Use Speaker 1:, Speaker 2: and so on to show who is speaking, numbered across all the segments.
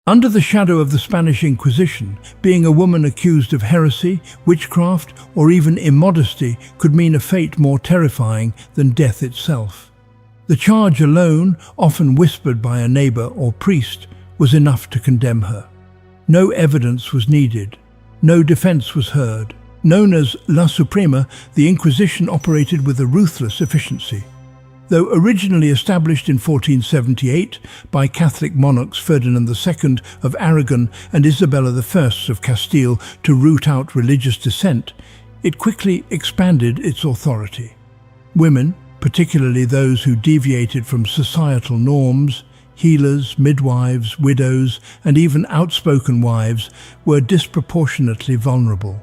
Speaker 1: Under the shadow of the Spanish Inquisition, being a woman accused of heresy, witchcraft, or even immodesty could mean a fate more terrifying than death itself. The charge alone, often whispered by a neighbor or priest, was enough to condemn her. No evidence was needed. No defense was heard. Known as La Suprema, the Inquisition operated with a ruthless efficiency. Though originally established in 1478 by Catholic monarchs Ferdinand II of Aragon and Isabella I of Castile to root out religious dissent, it quickly expanded its authority. Women, particularly those who deviated from societal norms, healers, midwives, widows, and even outspoken wives, were disproportionately vulnerable.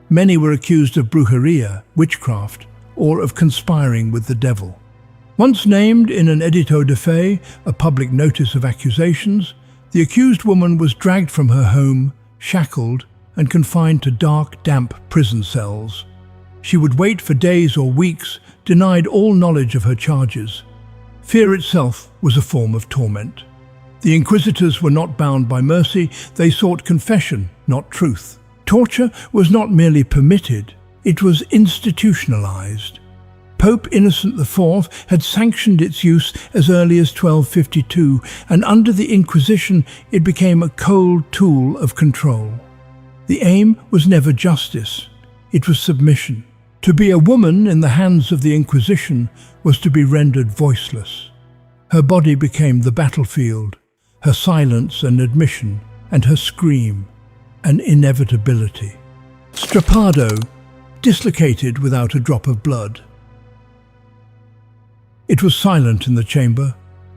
Speaker 1: Many were accused of brujeria, witchcraft, or of conspiring with the devil. Once named in an edito de fe, a public notice of accusations, the accused woman was dragged from her home, shackled, and confined to dark, damp prison cells. She would wait for days or weeks, denied all knowledge of her charges. Fear itself was a form of torment. The inquisitors were not bound by mercy, they sought confession, not truth. Torture was not merely permitted, it was institutionalized. Pope Innocent IV had sanctioned its use as early as 1252, and under the Inquisition it became a cold tool of control. The aim was never justice, it was submission. To be a woman in the hands of the Inquisition was to be rendered voiceless. Her body became the battlefield, her silence an admission, and her scream an inevitability. Strappado, dislocated without a drop of blood. It was silent in the chamber,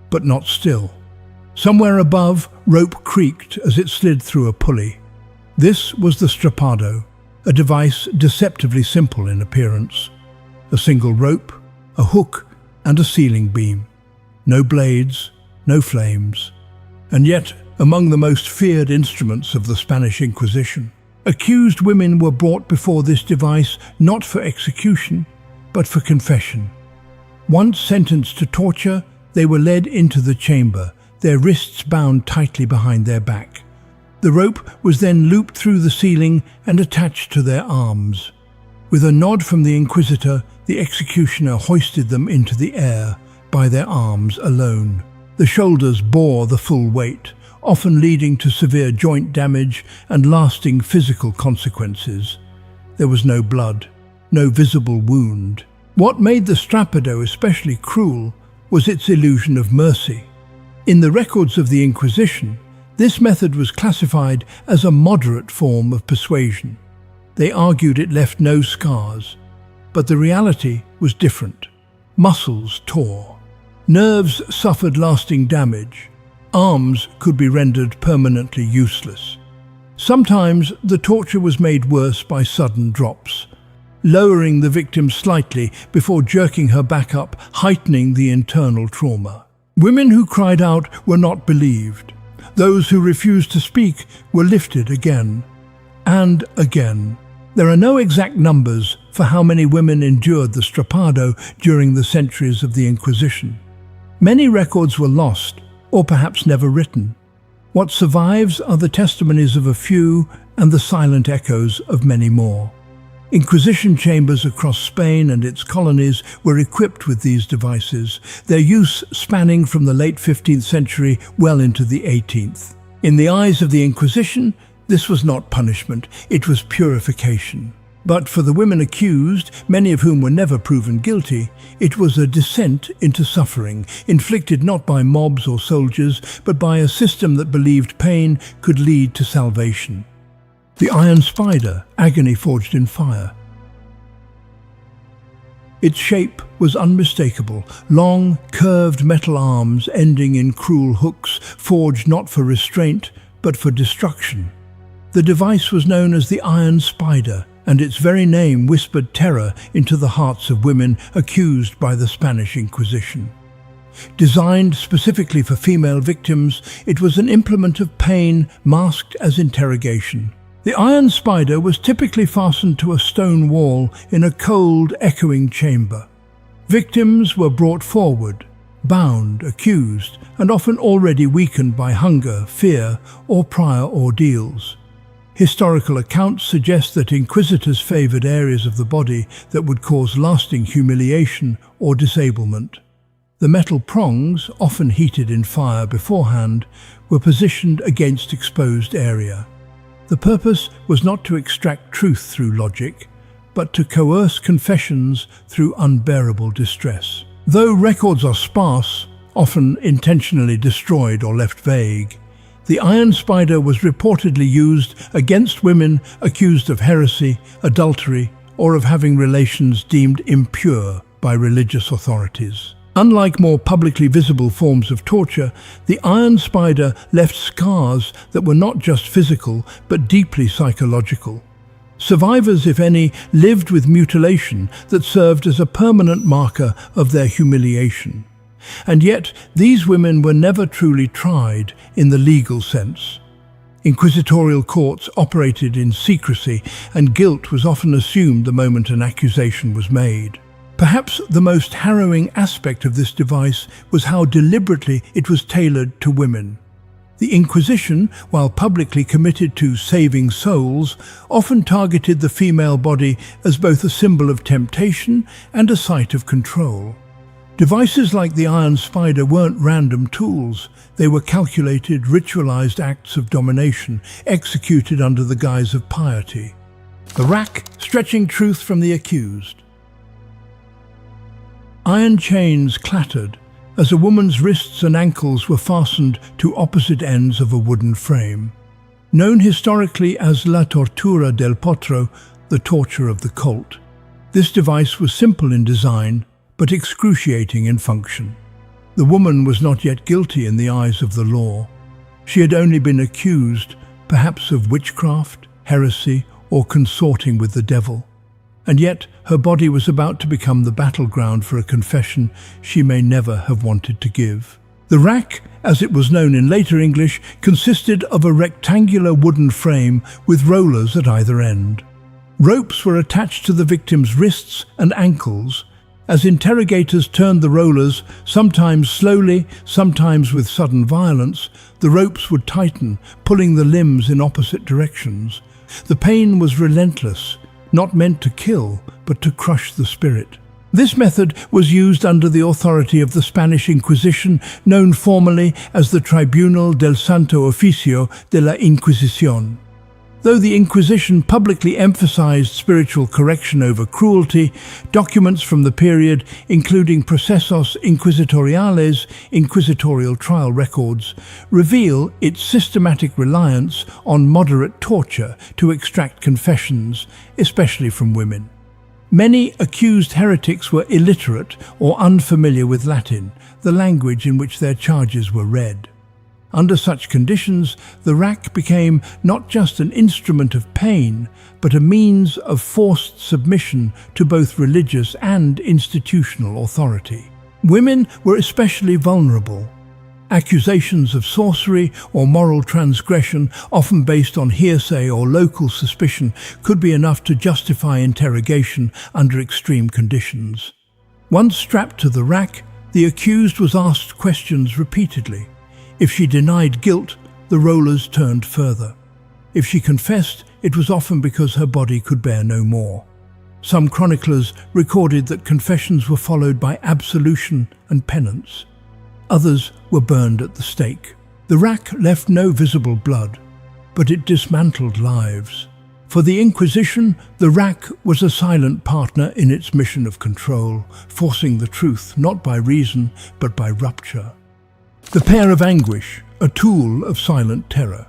Speaker 1: but not still. Somewhere above, rope creaked as it slid through a pulley. This was the strappado, a device deceptively simple in appearance. A single rope, a hook, and a ceiling beam. No blades, no flames. And yet, among the most feared instruments of the Spanish Inquisition, accused women were brought before this device not for execution, but for confession. Once sentenced to torture, they were led into the chamber, their wrists bound tightly behind their back. The rope was then looped through the ceiling and attached to their arms. With a nod from the inquisitor, the executioner hoisted them into the air by their arms alone. The shoulders bore the full weight, often leading to severe joint damage and lasting physical consequences. There was no blood, no visible wound. What made the strappado especially cruel was its illusion of mercy. In the records of the Inquisition, this method was classified as a moderate form of persuasion. They argued it left no scars, but the reality was different. Muscles tore. Nerves suffered lasting damage. Arms could be rendered permanently useless. Sometimes the torture was made worse by sudden drops, lowering the victim slightly before jerking her back up, heightening the internal trauma. Women who cried out were not believed. Those who refused to speak were lifted again and again. There are no exact numbers for how many women endured the strappado during the centuries of the Inquisition. Many records were lost, or perhaps never written. What survives are the testimonies of a few and the silent echoes of many more. Inquisition chambers across Spain and its colonies were equipped with these devices, their use spanning from the late 15th century well into the 18th. In the eyes of the Inquisition, this was not punishment, it was purification. But for the women accused, many of whom were never proven guilty, it was a descent into suffering, inflicted not by mobs or soldiers, but by a system that believed pain could lead to salvation. The iron spider, agony forged in fire. Its shape was unmistakable, long, curved metal arms ending in cruel hooks, forged not for restraint, but for destruction. The device was known as the iron spider, and its very name whispered terror into the hearts of women accused by the Spanish Inquisition. Designed specifically for female victims, it was an implement of pain masked as interrogation. The iron spider was typically fastened to a stone wall in a cold, echoing chamber. Victims were brought forward, bound, accused, and often already weakened by hunger, fear, or prior ordeals. Historical accounts suggest that inquisitors favored areas of the body that would cause lasting humiliation or disablement. The metal prongs, often heated in fire beforehand, were positioned against exposed area. The purpose was not to extract truth through logic, but to coerce confessions through unbearable distress. Though records are sparse, often intentionally destroyed or left vague, the iron spider was reportedly used against women accused of heresy, adultery, or of having relations deemed impure by religious authorities. Unlike more publicly visible forms of torture, the iron spider left scars that were not just physical but deeply psychological. Survivors, if any, lived with mutilation that served as a permanent marker of their humiliation. And yet, these women were never truly tried in the legal sense. Inquisitorial courts operated in secrecy, and guilt was often assumed the moment an accusation was made. Perhaps the most harrowing aspect of this device was how deliberately it was tailored to women. The Inquisition, while publicly committed to saving souls, often targeted the female body as both a symbol of temptation and a site of control. Devices like the iron spider weren't random tools. They were calculated, ritualized acts of domination, executed under the guise of piety. The rack, stretching truth from the accused. Iron chains clattered as a woman's wrists and ankles were fastened to opposite ends of a wooden frame. Known historically as la tortura del potro, the torture of the colt, this device was simple in design but excruciating in function. The woman was not yet guilty in the eyes of the law. She had only been accused, perhaps of witchcraft, heresy, or consorting with the devil. And yet her body was about to become the battleground for a confession she may never have wanted to give. The rack, as it was known in later English, consisted of a rectangular wooden frame with rollers at either end. Ropes were attached to the victim's wrists and ankles. As interrogators turned the rollers, sometimes slowly, sometimes with sudden violence, the ropes would tighten, pulling the limbs in opposite directions. The pain was relentless, not meant to kill, but to crush the spirit. This method was used under the authority of the Spanish Inquisition, known formally as the Tribunal del Santo Oficio de la Inquisición. Though the Inquisition publicly emphasized spiritual correction over cruelty, documents from the period, including Procesos Inquisitoriales, inquisitorial trial records, reveal its systematic reliance on moderate torture to extract confessions, especially from women. Many accused heretics were illiterate or unfamiliar with Latin, the language in which their charges were read. Under such conditions, the rack became not just an instrument of pain, but a means of forced submission to both religious and institutional authority. Women were especially vulnerable. Accusations of sorcery or moral transgression, often based on hearsay or local suspicion, could be enough to justify interrogation under extreme conditions. Once strapped to the rack, the accused was asked questions repeatedly. If she denied guilt, the rollers turned further. If she confessed, it was often because her body could bear no more. Some chroniclers recorded that confessions were followed by absolution and penance. Others were burned at the stake. The rack left no visible blood, but it dismantled lives. For the Inquisition, the rack was a silent partner in its mission of control, forcing the truth not by reason, but by rupture. The pair of anguish, a tool of silent terror.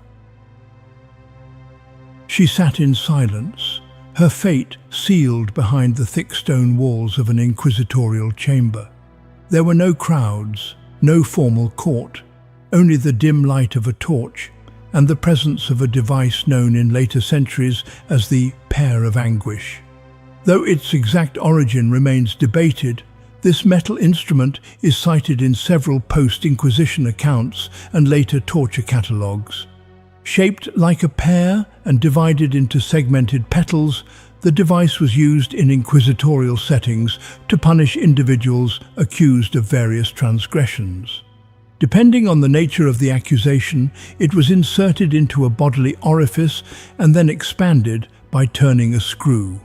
Speaker 1: She sat in silence, her fate sealed behind the thick stone walls of an inquisitorial chamber. There were no crowds, no formal court, only the dim light of a torch and the presence of a device known in later centuries as the pair of anguish. Though its exact origin remains debated, this metal instrument is cited in several post-Inquisition accounts and later torture catalogues. Shaped like a pear and divided into segmented petals, The device was used in inquisitorial settings to punish individuals accused of various transgressions. Depending on the nature of the accusation, it was inserted into a bodily orifice and then expanded by turning a screw,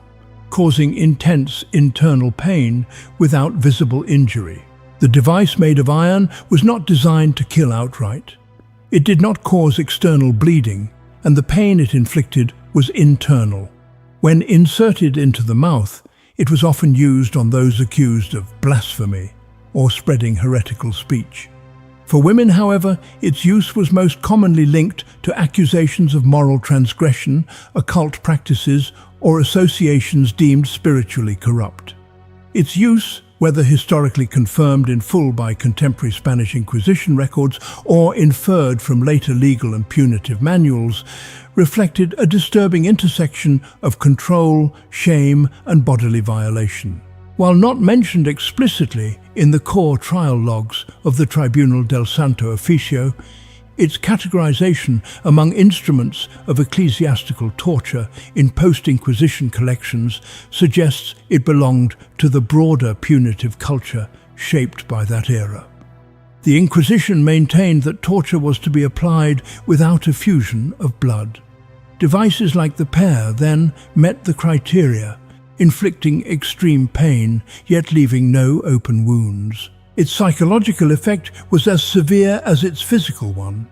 Speaker 1: causing intense internal pain without visible injury. The device, made of iron, was not designed to kill outright. It did not cause external bleeding, and the pain it inflicted was internal. When inserted into the mouth, it was often used on those accused of blasphemy or spreading heretical speech. For women, however, its use was most commonly linked to accusations of moral transgression, occult practices, or associations deemed spiritually corrupt. Its use, whether historically confirmed in full by contemporary Spanish Inquisition records or inferred from later legal and punitive manuals, reflected a disturbing intersection of control, shame, and bodily violation. While not mentioned explicitly in the core trial logs of the Tribunal del Santo Oficio, its categorization among instruments of ecclesiastical torture in post-Inquisition collections suggests it belonged to the broader punitive culture shaped by that era. The Inquisition maintained that torture was to be applied without effusion of blood. Devices like the pear then met the criteria, inflicting extreme pain, yet leaving no open wounds. Its psychological effect was as severe as its physical one.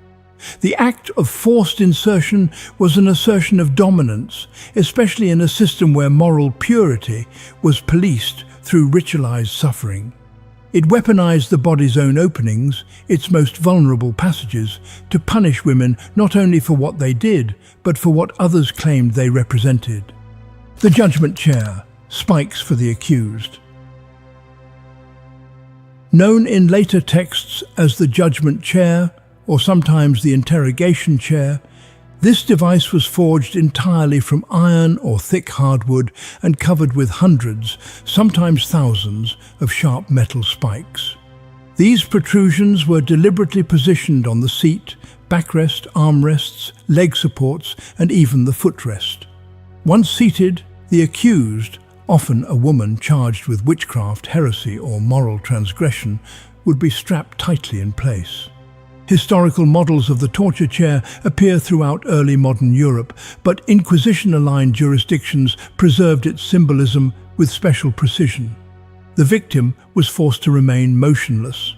Speaker 1: The act of forced insertion was an assertion of dominance, especially in a system where moral purity was policed through ritualized suffering. It weaponized the body's own openings, its most vulnerable passages, to punish women not only for what they did, but for what others claimed they represented. The judgment chair, spikes for the accused. Known in later texts as the judgment chair, or sometimes the interrogation chair, this device was forged entirely from iron or thick hardwood and covered with hundreds, sometimes thousands, of sharp metal spikes. These protrusions were deliberately positioned on the seat, backrest, armrests, leg supports, and even the footrest. Once seated, the accused, often a woman charged with witchcraft, heresy, or moral transgression, would be strapped tightly in place. Historical models of the torture chair appear throughout early modern Europe, but Inquisition-aligned jurisdictions preserved its symbolism with special precision. The victim was forced to remain motionless.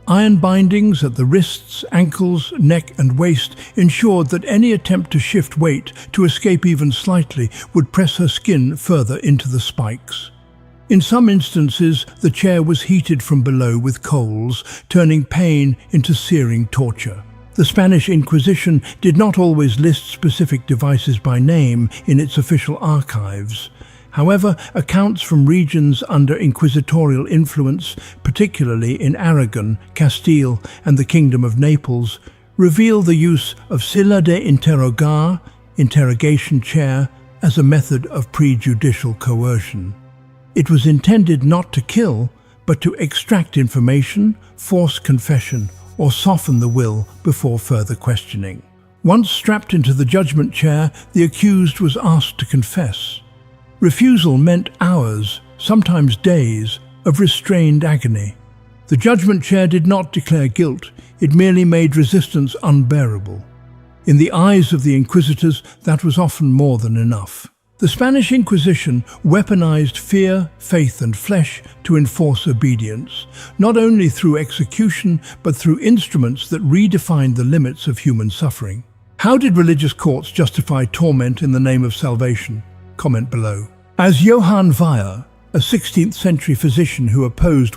Speaker 1: Iron bindings at the wrists, ankles, neck and waist ensured that any attempt to shift weight, to escape even slightly, would press her skin further into the spikes. In some instances, the chair was heated from below with coals, turning pain into searing torture. The Spanish Inquisition did not always list specific devices by name in its official archives. However, accounts from regions under inquisitorial influence, particularly in Aragon, Castile, and the Kingdom of Naples, reveal the use of silla de interrogar, interrogation chair, as a method of prejudicial coercion. It was intended not to kill, but to extract information, force confession, or soften the will before further questioning. Once strapped into the judgment chair, the accused was asked to confess. Refusal meant hours, sometimes days, of restrained agony. The judgment chair did not declare guilt, it merely made resistance unbearable. In the eyes of the inquisitors, that was often more than enough. The Spanish Inquisition weaponized fear, faith, and flesh to enforce obedience, not only through execution, but through instruments that redefined the limits of human suffering. How did religious courts justify torment in the name of salvation? Comment below. As Johann Weyer, a 16th century physician who opposed